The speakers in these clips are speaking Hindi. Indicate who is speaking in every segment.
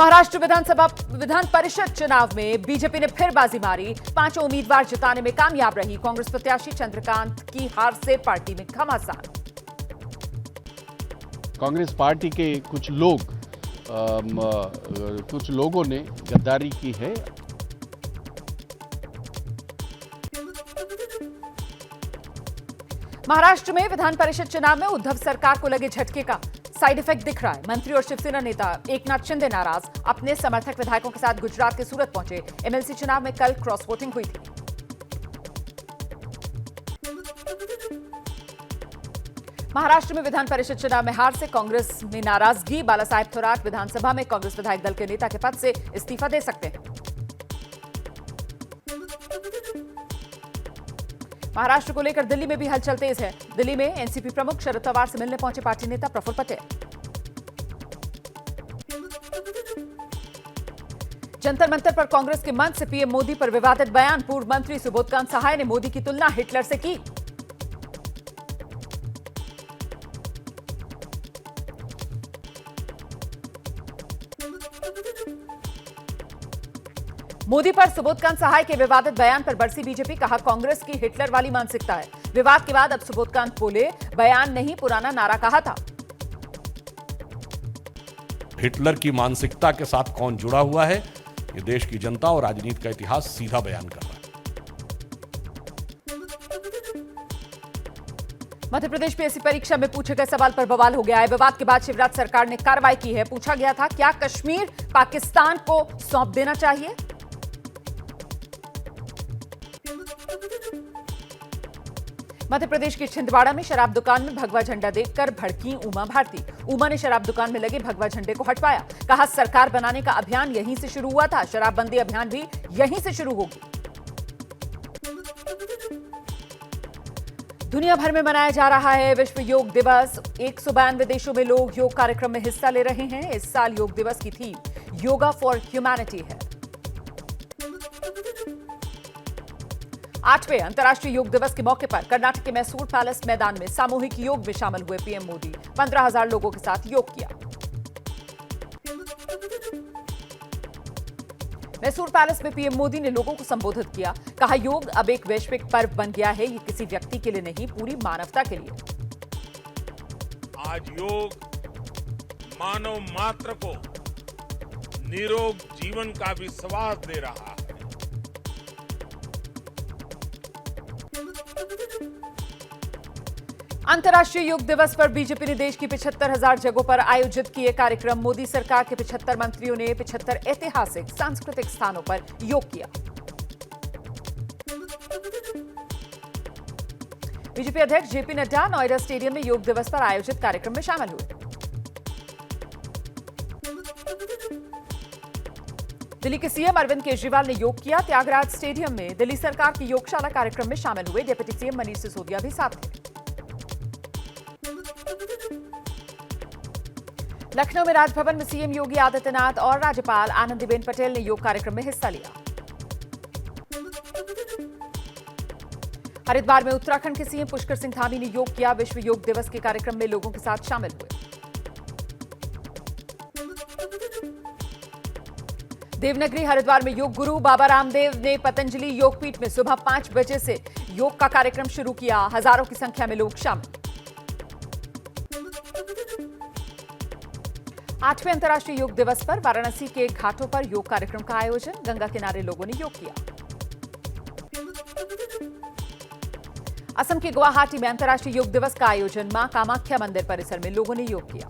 Speaker 1: महाराष्ट्र विधान परिषद चुनाव में बीजेपी ने फिर बाजी मारी। 5 उम्मीदवार जिताने में कामयाब रही। कांग्रेस प्रत्याशी चंद्रकांत की हार से पार्टी में घमासान।
Speaker 2: कांग्रेस पार्टी के कुछ लोगों ने गद्दारी की है।
Speaker 1: महाराष्ट्र में विधान परिषद चुनाव में उद्धव सरकार को लगे झटके का साइड इफेक्ट दिख रहा है। मंत्री और शिवसेना नेता एकनाथ शिंदे नाराज। अपने समर्थक विधायकों के साथ गुजरात के सूरत पहुंचे। एमएलसी चुनाव में कल क्रॉस वोटिंग हुई थी। महाराष्ट्र में विधान परिषद चुनाव में हार से कांग्रेस में नाराजगी। बाला साहेब थोराट विधानसभा में कांग्रेस विधायक दल के नेता के पद से इस्तीफा दे सकते हैं। महाराष्ट्र को लेकर दिल्ली में भी हलचल तेज है। दिल्ली में एनसीपी प्रमुख शरद पवार से मिलने पहुंचे पार्टी नेता प्रफुल्ल पटेल। जंतर मंतर पर कांग्रेस के मंच से पीएम मोदी पर विवादित बयान। पूर्व मंत्री सुबोधकांत सहाय ने मोदी की तुलना हिटलर से की। मोदी पर सुबोधकांत सहाय के विवादित बयान पर बरसी बीजेपी। कहा कांग्रेस की हिटलर वाली मानसिकता है। विवाद के बाद अब सुबोधकांत बोले बयान नहीं पुराना नारा कहा था।
Speaker 3: हिटलर की मानसिकता के साथ कौन जुड़ा हुआ है, ये देश की जनता और राजनीति का इतिहास सीधा बयान कर रहा है।
Speaker 1: मध्य प्रदेश पीएससी परीक्षा में पूछे गए सवाल पर बवाल हो गया है। विवाद के बाद शिवराज सरकार ने कार्रवाई की है। पूछा गया था क्या कश्मीर पाकिस्तान को सौंप देना चाहिए। मध्य प्रदेश के छिंदवाड़ा में शराब दुकान में भगवा झंडा देखकर भड़की उमा भारती। उमा ने शराब दुकान में लगे भगवा झंडे को हटवाया। कहा सरकार बनाने का अभियान यहीं से शुरू हुआ था। शराबबंदी अभियान भी यहीं से शुरू होगी। दुनिया भर में मनाया जा रहा है विश्व योग दिवस। 192 देशों में लोग योग कार्यक्रम में हिस्सा ले रहे हैं। इस साल योग दिवस की थीम योगा फॉर ह्यूमैनिटी है। 8वें अंतर्राष्ट्रीय योग दिवस के मौके पर कर्नाटक के मैसूर पैलेस मैदान में सामूहिक योग में शामिल हुए पीएम मोदी। 15,000 लोगों के साथ योग किया। मैसूर पैलेस में पीएम मोदी ने लोगों को संबोधित किया। कहा योग अब एक वैश्विक पर्व बन गया है। ये किसी व्यक्ति के लिए नहीं, पूरी मानवता के लिए।
Speaker 4: आज योग मानव मात्र को निरोग जीवन का विश्वास दे रहा है।
Speaker 1: अंतर्राष्ट्रीय योग दिवस पर बीजेपी ने देश की 75,000 जगहों पर आयोजित किए कार्यक्रम। मोदी सरकार के 75 मंत्रियों ने 75 ऐतिहासिक सांस्कृतिक स्थानों पर योग किया। बीजेपी अध्यक्ष जेपी नड्डा नोएडा स्टेडियम में योग दिवस पर आयोजित कार्यक्रम में शामिल हुए। दिल्ली के सीएम अरविंद केजरीवाल ने योग किया। त्यागराज स्टेडियम में दिल्ली सरकार की योगशाला कार्यक्रम में शामिल हुए। डिप्टी सीएम मनीष सिसोदिया भी साथ थे। लखनऊ में राजभवन में सीएम योगी आदित्यनाथ और राज्यपाल आनंदीबेन पटेल ने योग कार्यक्रम में हिस्सा लिया। हरिद्वार में उत्तराखंड के सीएम पुष्कर सिंह धामी ने योग किया। विश्व योग दिवस के कार्यक्रम में लोगों के साथ शामिल हुए। देवनगरी हरिद्वार में योग गुरु बाबा रामदेव ने पतंजलि योगपीठ में सुबह 5 बजे से योग का कार्यक्रम शुरू किया। हजारों की संख्या में लोग शामिल। 8वें अंतर्राष्ट्रीय योग दिवस पर वाराणसी के घाटों पर योग कार्यक्रम का आयोजन। गंगा किनारे लोगों ने योग किया। असम के गुवाहाटी में अंतर्राष्ट्रीय योग दिवस का आयोजन। मां कामाख्या मंदिर परिसर में लोगों ने योग किया।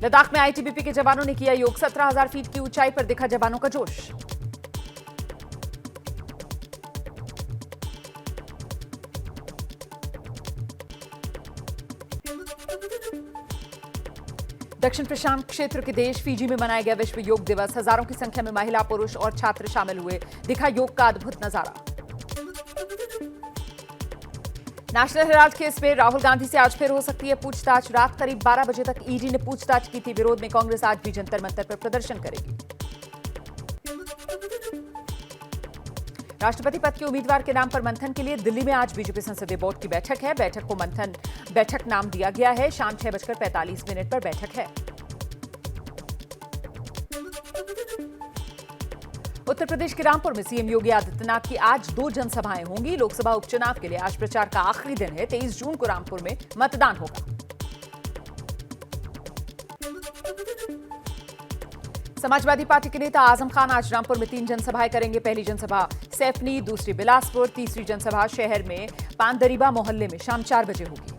Speaker 1: लद्दाख में आईटीबीपी के जवानों ने किया योग। 17,000 फीट की ऊंचाई पर दिखा जवानों का जोश। दक्षिण प्रशांत क्षेत्र के देश फिजी में मनाया गया विश्व योग दिवस। हजारों की संख्या में महिला, पुरुष और छात्र शामिल हुए। दिखा योग का अद्भुत नजारा। नेशनल हेराल्ड केस में राहुल गांधी से आज फिर हो सकती है पूछताछ। रात करीब 12 बजे तक ईडी ने पूछताछ की थी। विरोध में कांग्रेस आज भी जंतर मंतर पर प्रदर्शन करेगी। राष्ट्रपति पद के उम्मीदवार के नाम पर मंथन के लिए दिल्ली में आज बीजेपी संसदीय बोर्ड की बैठक है। बैठक को मंथन बैठक नाम दिया गया है। शाम 6:45 पर बैठक है। उत्तर प्रदेश के रामपुर में सीएम योगी आदित्यनाथ की आज 2 जनसभाएं होंगी। लोकसभा उपचुनाव के लिए आज प्रचार का आखिरी दिन है। 23 जून को रामपुर में मतदान होगा। समाजवादी पार्टी के नेता आजम खान आज रामपुर में 3 जनसभाएं करेंगे। पहली जनसभा सैफनी, दूसरी बिलासपुर, तीसरी जनसभा शहर में पानदरीबा मोहल्ले में शाम 4 बजे होगी।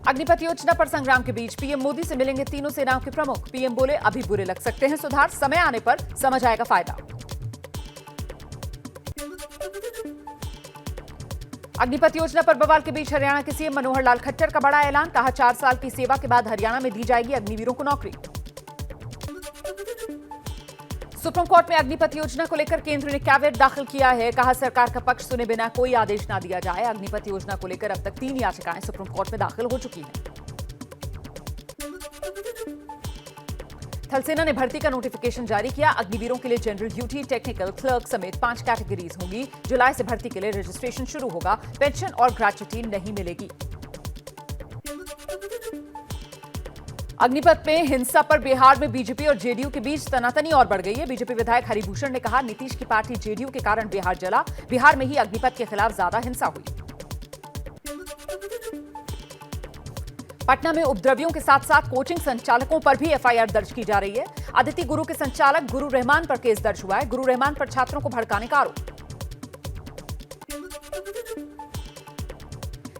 Speaker 1: अग्निपथ योजना पर संग्राम के बीच पीएम मोदी से मिलेंगे तीनों सेनाओं के प्रमुख। पीएम बोले, अभी बुरे लग सकते हैं सुधार, समय आने पर समझ आएगा फायदा। अग्निपथ योजना पर बवाल के बीच हरियाणा के सीएम मनोहर लाल खट्टर का बड़ा ऐलान। कहा, 4 साल की सेवा के बाद हरियाणा में दी जाएगी अग्निवीरों को नौकरी। सुप्रीम कोर्ट में अग्निपथ योजना को लेकर केंद्र ने कैविएट दाखिल किया है। कहा, सरकार का पक्ष सुने बिना कोई आदेश ना दिया जाए। अग्निपथ योजना को लेकर अब तक 3 याचिकाएं सुप्रीम कोर्ट में दाखिल हो चुकी हैं। थल सेना ने भर्ती का नोटिफिकेशन जारी किया। अग्निवीरों के लिए जनरल ड्यूटी, टेक्निकल, क्लर्क समेत 5 कैटेगरीज होंगी। जुलाई से भर्ती के लिए रजिस्ट्रेशन शुरू होगा। पेंशन और ग्रेच्युटी नहीं मिलेगी। अग्निपथ में हिंसा पर बिहार में बीजेपी और जेडीयू के बीच तनातनी और बढ़ गई है। बीजेपी विधायक हरिभूषण ने कहा, नीतीश की पार्टी जेडीयू के कारण बिहार जला। बिहार में ही अग्निपथ के खिलाफ ज्यादा हिंसा हुई। पटना में उपद्रवियों के साथ साथ कोचिंग संचालकों पर भी एफआईआर दर्ज की जा रही है। अदिति गुरु के संचालक गुरु रहमान पर केस दर्ज हुआ है। गुरु रहमान पर छात्रों को भड़काने का आरोप।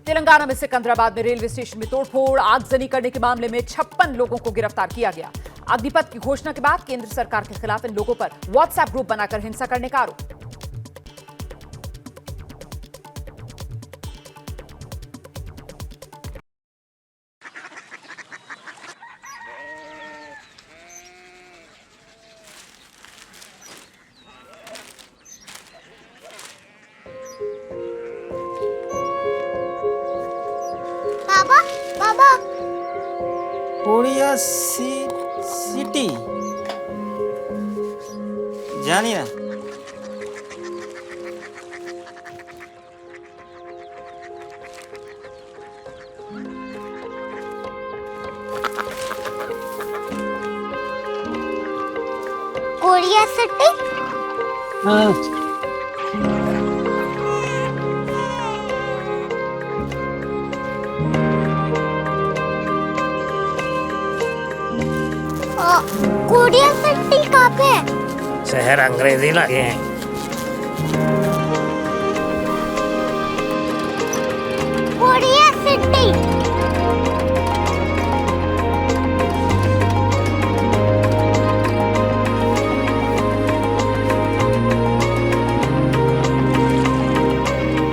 Speaker 1: तेलंगाना में सिकंदराबाद में रेलवे स्टेशन में तोड़फोड़, आगजनी करने के मामले में 56 लोगों को गिरफ्तार किया गया। अग्निपथ की घोषणा के बाद केंद्र सरकार के खिलाफ इन लोगों पर व्हाट्सएप ग्रुप बनाकर हिंसा करने का आरोप।
Speaker 5: कोरिया सिटी जानी ना।
Speaker 6: Korea city?
Speaker 5: हाँ।
Speaker 6: कोरिया सिटी कहाँ पे है?
Speaker 5: शहर अंग्रेजी लगे हैं।
Speaker 6: Korea city.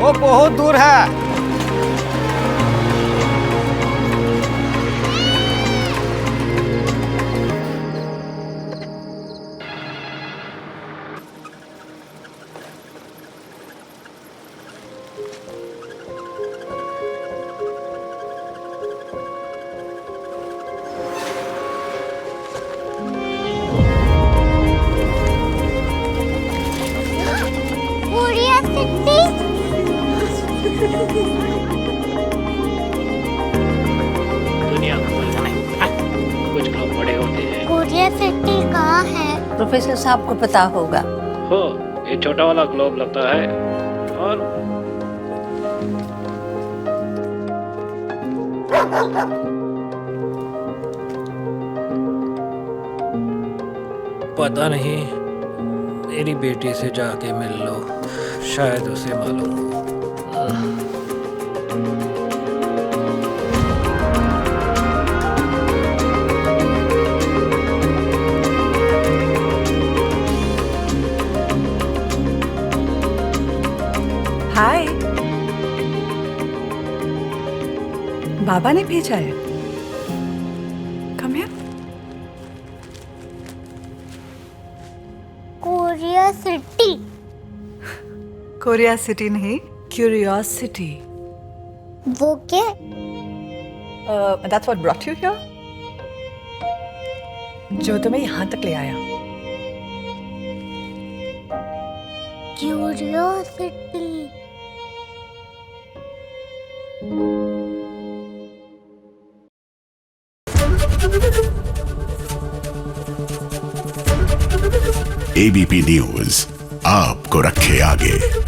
Speaker 5: वो बहुत दूर है।
Speaker 7: दुनिया को बोलना नहीं, कुछ लोग बड़े होते हैं।
Speaker 6: कोरिया सिटी कहाँ है?
Speaker 8: प्रोफेसर साहब को पता होगा।
Speaker 7: हो, ये छोटा वाला ग्लोब लगता है और पता नहीं, मेरी बेटी से जाके मिल लो, शायद उसे मालूम हो।
Speaker 8: हाय, बाबा ने भेजा है। Come here.
Speaker 6: Korea city.
Speaker 8: Korea city नहीं, क्यूरियोसिटी।
Speaker 6: वो क्या?
Speaker 8: That's what brought you here? जो तुम्हें यहाँ तक ले आया।
Speaker 6: क्यूरियोसिटी।
Speaker 9: एबीपी न्यूज आपको रखे आगे।